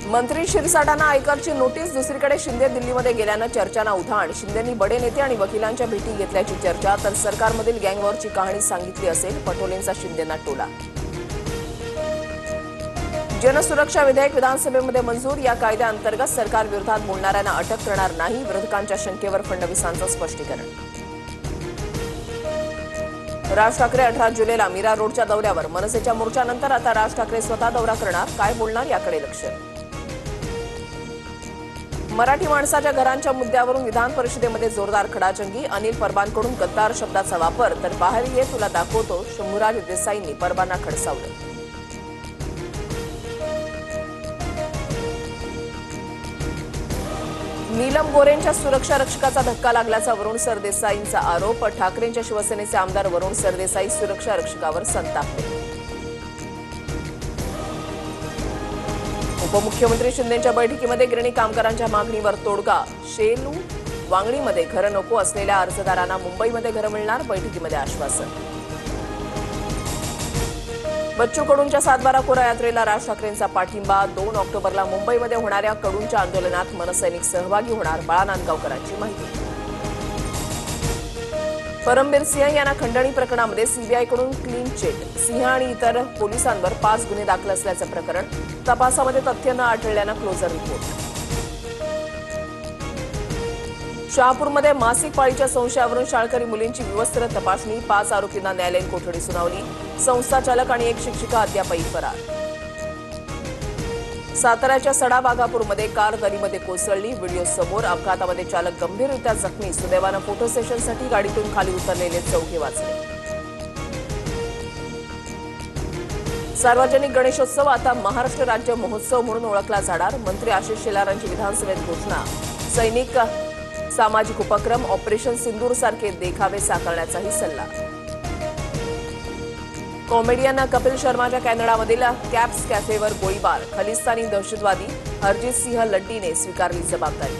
मंत्री शिरसाटांना आयकरची नोटीस। दुसरीकडे शिंदे दिल्लीमध्ये गेल्यानं चर्चांना उधाण। शिंदेंनी बडे नेते आणि वकिलांच्या भेटी घेतल्याची चर्चा, तर सरकारमधील गँगवॉरची कहाणी सांगितली असेल, पटोलेंचा शिंदेंना टोला। जनसुरक्षा विधेयक विधानसभेमध्ये मंजूर। या कायद्याअंतर्गत सरकारविरोधात बोलणाऱ्यांना अटक करणार नाही। विरोधकांच्या शंकेवर फडणवीसांचं स्पष्टीकरण। राज ठाकरे 18 जुलैला मीरा रोडच्या दौऱ्यावर। मनसेच्या मोर्चानंतर आता राज ठाकरे स्वतः दौरा करणार। काय बोलणार याकडे लक्ष। मराठी माणसाच्या घरांच्या मुद्द्यावरून विधान परिषदेमध्ये जोरदार खडाजंगी। अनिल परबांकडून गद्दार शब्दाचा वापर, तर बाहेर ये तुला दाखवतो, शंभूराज देसाईंनी परबांना खडसावलं। नीलम गोरेंच्या सुरक्षा रक्षकाचा धक्का लागल्याचा वरुण सरदेसाईंचा आरोप। ठाकरेंच्या शिवसेनेचे आमदार वरुण सरदेसाई सुरक्षा रक्षकावर संतापले। उपमुख्यमंत्री शिंदेंच्या बैठकीमध्ये गिरणी कामगारांच्या मागणीवर तोडगा। शेलू वांगणीमध्ये घरं नको असलेल्या अर्जदारांना मुंबईमध्ये घरं मिळणार। बैठकीमध्ये आश्वासन। बच्चू कडूंच्या सातबारा कोरा यात्रेला राज ठाकरेंचा पाठिंबा। 2 ऑक्टोबरला मुंबईमध्ये होणाऱ्या कडूंच्या आंदोलनात मनसैनिक सहभागी होणार। बाळा नांदगावकरांची माहिती। परमबीर सिंह यांना खंडणी प्रकरणामध्ये सीबीआयकडून क्लीन चिट। सिंह आणि इतर पोलिसांवर 5 गुन्हे दाखल असल्याचं प्रकरण। तपासामध्ये तथ्य न आढळल्यानं क्लोजर रिपोर्ट। शहापूरमध्ये मासिक पाळीच्या संशयावरून शाळकरी मुलींची विवस्त्र तपासणी। 5 आरोपींना न्यायालयीन कोठडी सुनावली। संस्था चालक आणि एक शिक्षिका अद्यापही फरार। साताऱ्याच्या सडा वाघापूरमध्ये कार दरीमध्ये कोसळली। व्हिडिओ समोर। अपघातामध्ये चालक गंभीररित्या जखमी। सुदैवानं फोटो सेशनसाठी गाडीतून खाली उतरलेले 4 वाचले। सार्वजनिक गणेशोत्सव आता महाराष्ट्र राज्य महोत्सव म्हणून ओळखला जाणार। मंत्री आशिष शेलारांची विधानसभेत घोषणा। सैनिक सामाजिक उपक्रम, ऑपरेशन सिंदूर सारखे देखावे साकारण्याचाही सल्ला। कॉमेडियन कपिल शर्माच्या कॅनडामधील कॅप्स कॅफेवर गोळीबार। खलिस्तानी दहशतवादी हरजित सिंह लड्डीने स्वीकारली जबाबदारी।